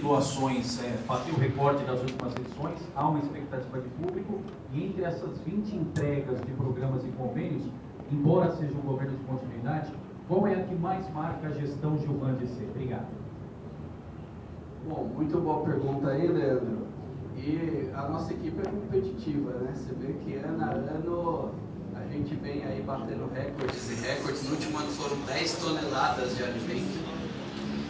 doações, bateu o recorde das últimas edições, há uma expectativa de público, e entre essas 20 entregas de programas e convênios, embora seja um governo de continuidade, qual é a que mais marca a gestão Gilvan GC? Obrigado. Bom, muito boa pergunta aí, Leandro. E a nossa equipe é competitiva, né? Você vê que ano a ano a gente vem aí batendo recordes e recordes. No último ano foram 10 toneladas de alimento.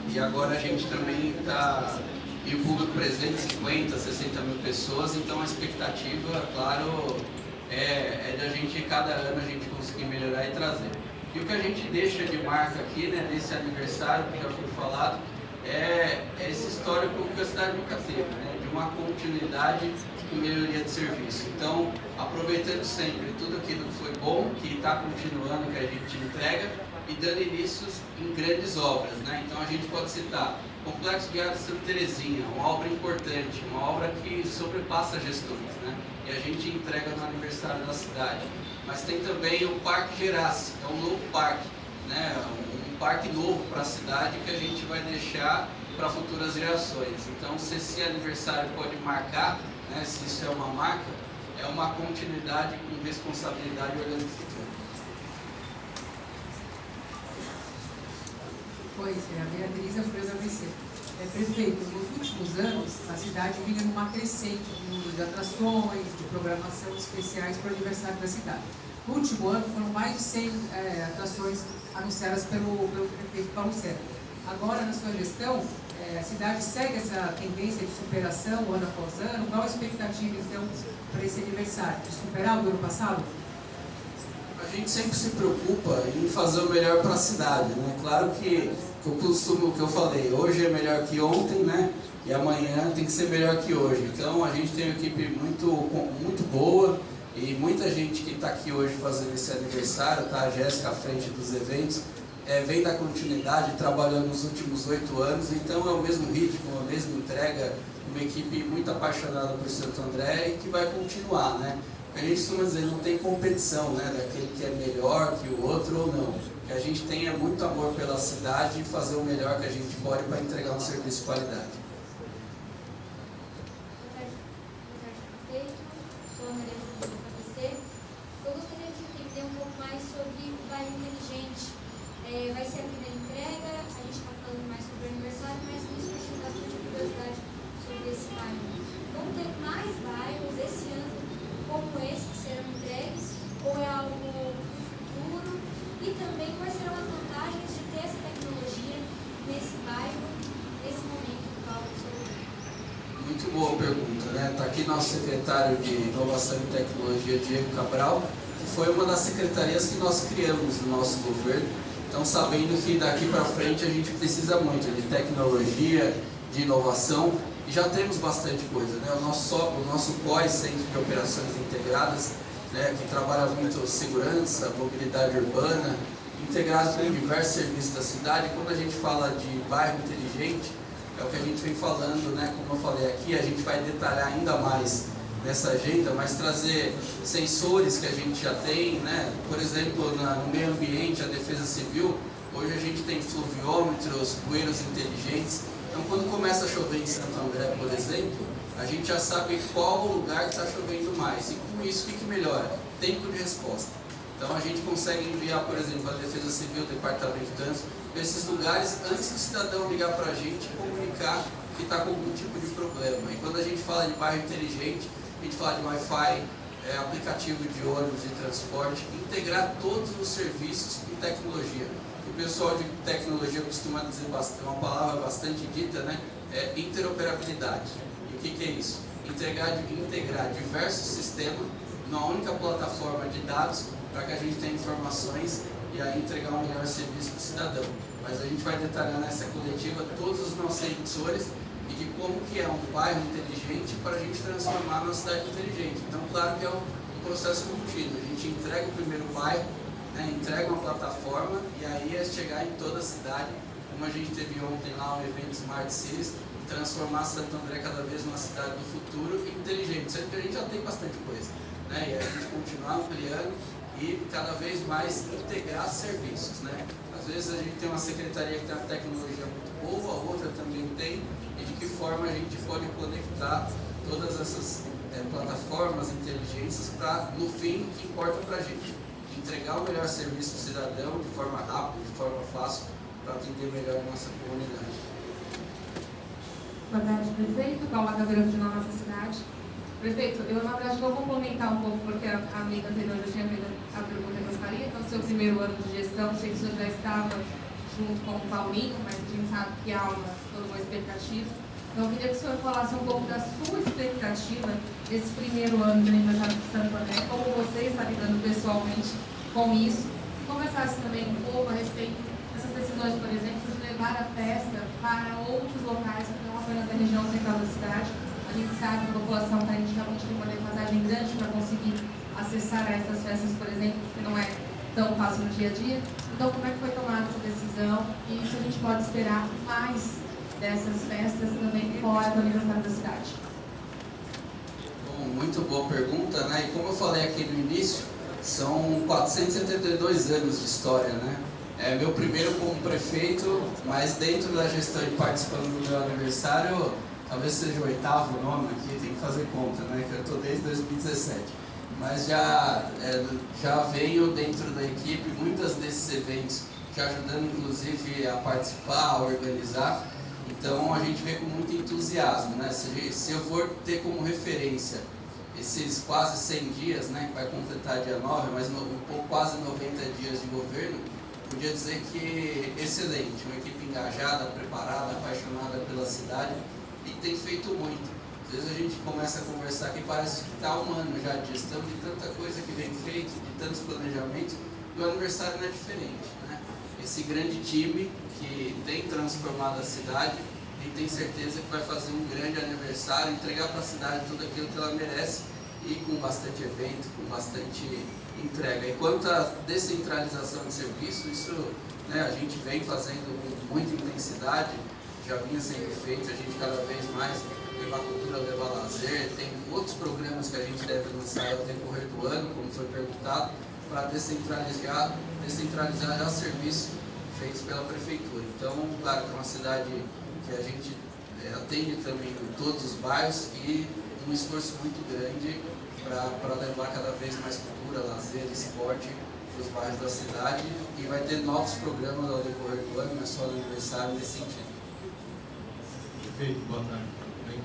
E agora a gente também está... E o público presente, 50, 60 mil pessoas. Então a expectativa, claro, é de a gente, cada ano, a gente conseguir melhorar e trazer. E o que a gente deixa de marca aqui, né, nesse aniversário, que já foi falado, é esse histórico que a cidade nunca teve, né, de uma continuidade com melhoria de serviço. Então, aproveitando sempre tudo aquilo que foi bom, que está continuando, que a gente entrega, e dando inícios em grandes obras, né? Então, a gente pode citar Complexo Viário Santa Terezinha, uma obra importante, uma obra que sobrepassa gestões, né? E a gente entrega no aniversário da cidade. Mas tem também o Parque Geraci, é um novo parque, né? Um parque novo para a cidade que a gente vai deixar para futuras gerações. Então, se esse aniversário pode marcar, né, se isso é uma marca, é uma continuidade com responsabilidade olhando o futuro. Pois é, a Beatriz Alfredo ABC. Prefeito, nos últimos anos, a cidade vinha numa crescente de atrações, de programação especiais para o aniversário da cidade. No último ano, foram mais de 100 atrações anunciadas pelo prefeito Paulo Sérgio. Agora, na sua gestão, a cidade segue essa tendência de superação ano após ano. Qual a expectativa, então, para esse aniversário? De superar o do ano passado? A gente sempre se preocupa em fazer o melhor para a cidade, né? Claro que o que eu falei, hoje é melhor que ontem, né? E amanhã tem que ser melhor que hoje. Então, a gente tem uma equipe muito boa e muita gente que está aqui hoje fazendo esse aniversário, tá? A Jéssica à frente dos eventos, vem da continuidade, trabalhando nos últimos 8 anos, então é o mesmo ritmo, a mesma entrega, uma equipe muito apaixonada por Santo André e que vai continuar, né? A gente costuma dizer, não tem competição, né, daquele que é melhor que o outro ou não. Que a gente tenha muito amor pela cidade e fazer o melhor que a gente pode para entregar um serviço de qualidade. Sou a Maria do ABC. Eu gostaria de entender um pouco mais sobre o bairro inteligente. Vai ser a primeira entrega, a gente está falando mais sobre o aniversário, mas me surgiu bastante curiosidade sobre esse bairro. Vão ter mais bairros esse ano como esse que serão entregues, ou é algo do futuro? E também quais serão as vantagens de ter essa tecnologia nesse bairro, nesse momento atual do seu bairro? Muito boa pergunta, né? Está aqui nosso secretário de Inovação e Tecnologia, Diego Cabral, que foi uma das secretarias que nós criamos no nosso governo. Então, sabendo que daqui para frente a gente precisa muito de tecnologia, de inovação, e já temos bastante coisa, né? O nosso COI, Centro de Operações Integradas, né, que trabalha muito segurança, mobilidade urbana, integrado com diversos serviços da cidade. Quando a gente fala de bairro inteligente, é o que a gente vem falando, né? Como eu falei aqui, a gente vai detalhar ainda mais nessa agenda, mas trazer sensores que a gente já tem, né? Por exemplo, no meio ambiente, a Defesa Civil, hoje a gente tem fluviômetros, bueiros inteligentes. Então, quando começa a chover em Santo André, por exemplo, a gente já sabe qual o lugar que está chovendo mais. E com isso, o que melhora? Tempo de resposta. Então, a gente consegue enviar, por exemplo, a Defesa Civil, o Departamento de Trânsito, para esses lugares antes que o cidadão ligar para a gente e comunicar que está com algum tipo de problema. E quando a gente fala de bairro inteligente, a gente fala de Wi-Fi, aplicativo de ônibus e transporte, integrar todos os serviços com tecnologia. O pessoal de tecnologia costuma dizer uma palavra bastante dita, né? É interoperabilidade. E o que é isso? Integrar diversos sistemas numa única plataforma de dados para que a gente tenha informações e aí entregar um melhor serviço para o cidadão. Mas a gente vai detalhar nessa coletiva todos os nossos sensores e de como que é um bairro inteligente para a gente transformar numa cidade inteligente. Então, claro que é um processo contínuo. A gente entrega o primeiro bairro, né, entrega uma plataforma e aí é chegar em toda a cidade, como a gente teve ontem lá um evento Smart Cities, transformar Santo André cada vez numa cidade do futuro e inteligente, sendo que a gente já tem bastante coisa, né, e a gente continuar ampliando e cada vez mais integrar serviços, né. Às vezes a gente tem uma secretaria que tem uma tecnologia muito boa, a outra também tem, e de que forma implementar todas essas plataformas, inteligências, para, no fim, o que importa para a gente, entregar o melhor serviço ao cidadão de forma rápida, de forma fácil, para atender melhor a nossa comunidade. Boa tarde, prefeito. Paula Gabriel de nossa cidade. Prefeito, eu na verdade vou complementar um pouco, porque a amiga anterior já tinha feito a pergunta que eu gostaria. Então, seu primeiro ano de gestão, sei que o senhor já estava junto com o Paulinho, mas a gente sabe que há toda uma expectativa. Então, eu queria que o senhor falasse um pouco da sua expectativa desse primeiro ano de aniversário de Santo André, como você está lidando pessoalmente com isso, e conversasse também um pouco a respeito dessas decisões, por exemplo, de levar a festa para outros locais, que não apenas da região central da cidade. A gente sabe que a população praticamente tem uma defasagem grande para conseguir acessar a essas festas, por exemplo, que não é tão fácil no dia a dia. Então, como é que foi tomada essa decisão e se a gente pode esperar mais dessas festas também fora do aniversário da cidade? Bom, muito boa pergunta, né? E como eu falei aqui no início, são 472 anos de história, né? É meu primeiro como prefeito, mas dentro da gestão e participando do meu aniversário, talvez seja o 8º nome aqui, tem que fazer conta, né? Que eu estou desde 2017. Mas já venho dentro da equipe, muitos desses eventos, já ajudando inclusive a participar, a organizar. Então a gente vê com muito entusiasmo, né? Se eu for ter como referência esses quase 100 dias, né, que vai completar dia 9, mas quase 90 dias de governo, podia dizer que excelente, uma equipe engajada, preparada, apaixonada pela cidade e tem feito muito. Às vezes a gente começa a conversar aqui, parece que está um ano já de gestão, de tanta coisa que vem feito, de tantos planejamentos, e o aniversário não é diferente, né? Esse grande time que tem transformado a cidade e tem certeza que vai fazer um grande aniversário, entregar para a cidade tudo aquilo que ela merece e com bastante evento, com bastante entrega. E quanto à descentralização de serviço, isso, né, a gente vem fazendo com muita intensidade, já vinha sendo feito, a gente cada vez mais levar cultura, levar lazer, tem outros programas que a gente deve lançar ao decorrer do ano, como foi perguntado, para descentralizar já serviços feitos pela prefeitura. Então, claro que é uma cidade que a gente atende também em todos os bairros e um esforço muito grande para levar cada vez mais cultura, lazer, esporte para os bairros da cidade, e vai ter novos programas ao decorrer do ano, não é só no aniversário nesse sentido. Prefeito, boa tarde. Bem?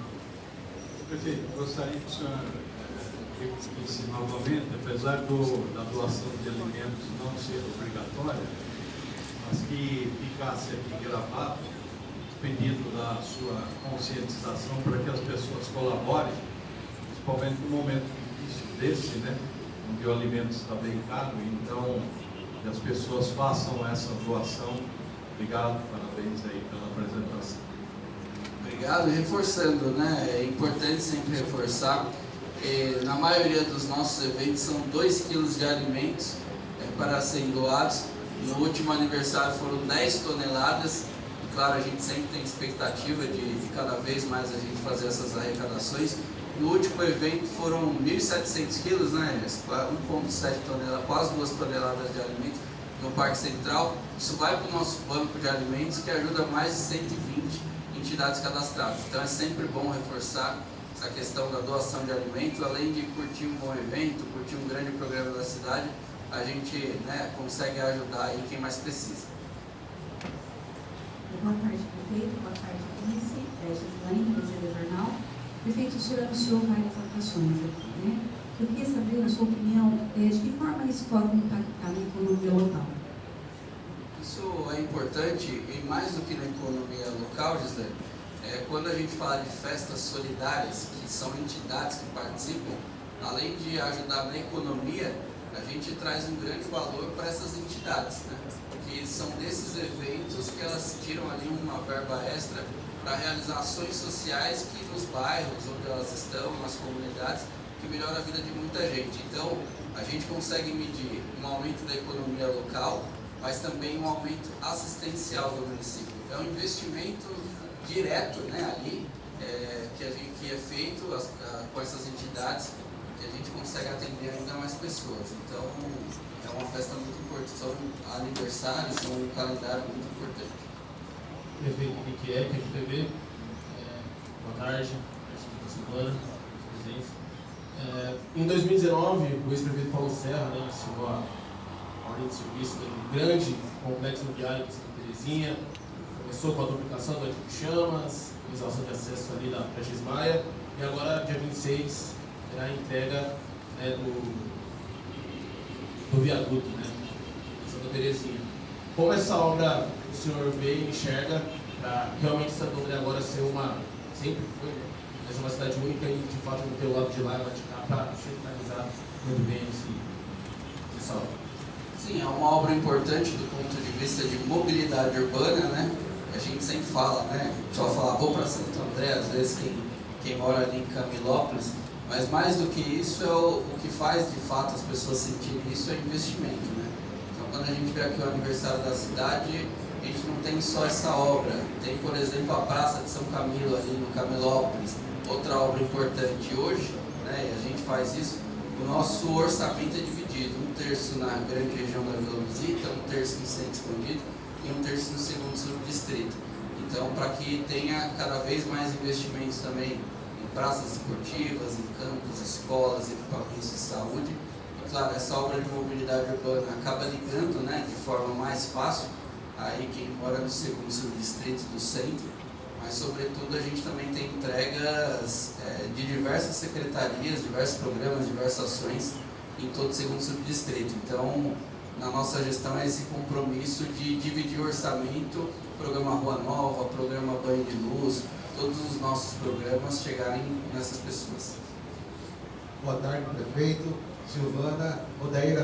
Prefeito, gostaria que o senhor repetisse novamente, apesar da doação de alimentos não ser obrigatória, mas que ficasse aqui gravado o pedido da sua conscientização para que as pessoas colaborem, principalmente no momento difícil desse, né, onde o alimento está bem caro, então que as pessoas façam essa doação. Obrigado, parabéns aí pela apresentação. Obrigado, e reforçando, né, é importante sempre reforçar, na maioria dos nossos eventos são 2 quilos de alimentos para serem doados. No último aniversário foram 10 toneladas, e claro, a gente sempre tem expectativa de cada vez mais a gente fazer essas arrecadações. No último evento foram 1.700 quilos, né, 1,7 toneladas, quase 2 toneladas de alimentos no Parque Central. Isso vai para o nosso banco de alimentos, que ajuda mais de 120 entidades cadastradas. Então é sempre bom reforçar essa questão da doação de alimentos, além de curtir um bom evento, curtir um grande programa da cidade, a gente, né, consegue ajudar aí quem mais precisa. Boa tarde, prefeito. Boa tarde, vice. Gislaine, do Jornal. Prefeito, o senhor anunciou várias atrações aqui, né? Eu queria saber a sua opinião de que forma isso pode impactar na economia local. Isso é importante, e mais do que na economia local, Gislaine, quando a gente fala de festas solidárias, que são entidades que participam, além de ajudar na economia, a gente traz um grande valor para essas entidades, né? Porque são desses eventos que elas tiram ali uma verba extra para realizar ações sociais que nos bairros onde elas estão, nas comunidades, que melhora a vida de muita gente. Então, a gente consegue medir um aumento da economia local, mas também um aumento assistencial do município. É um investimento direto, né, ali, que é feito com essas entidades, que a gente consegue atender ainda mais pessoas. Então, é uma festa muito importante, são aniversários, são um calendário muito importante. Prefeito Miquel, TV, boa tarde, Silvana, presidência. Em 2019, o ex-prefeito Paulo Serra, né, assinou a ordem de serviço do grande complexo imobiliário de Santa Terezinha. Começou com a duplicação do antigo Chamas, realização de acesso ali da Prestes Maia, e agora, dia 26, terá a entrega, né, do viaduto, né, de Santa Terezinha. Como essa obra o senhor vê e enxerga para realmente Santo André agora ser sempre foi, né, mas uma cidade única e de fato não ter o lado de lá e lá de cá para centralizar muito bem essa obra? Sim, é uma obra importante do ponto de vista de mobilidade urbana, né? A gente sempre fala, né? Só fala, vou para Santo André, às vezes quem mora ali em Camilópolis, mas mais do que isso, o que faz de fato as pessoas sentirem isso é investimento, né? Então, quando a gente vê aqui o aniversário da cidade, a gente não tem só essa obra, tem, por exemplo, a Praça de São Camilo ali no Camilópolis, outra obra importante. Hoje, né, e a gente faz isso, o nosso orçamento é dividido, 1/3 na grande região da Vila Luzita, 1/3 no centro expandido e 1/3 no segundo subdistrito. Então, para que tenha cada vez mais investimentos também em praças esportivas, em campos, escolas, equipamentos de saúde. E claro, essa obra de mobilidade urbana acaba ligando, né, de forma mais fácil aí quem mora no segundo subdistrito do centro, mas sobretudo a gente também tem entregas de diversas secretarias, diversos programas, diversas ações em todo o segundo subdistrito. Então, na nossa gestão é esse compromisso de dividir o orçamento, programa Rua Nova, programa Banho de Luz, todos os nossos programas chegarem nessas pessoas. Boa tarde, prefeito. Silvana, Odair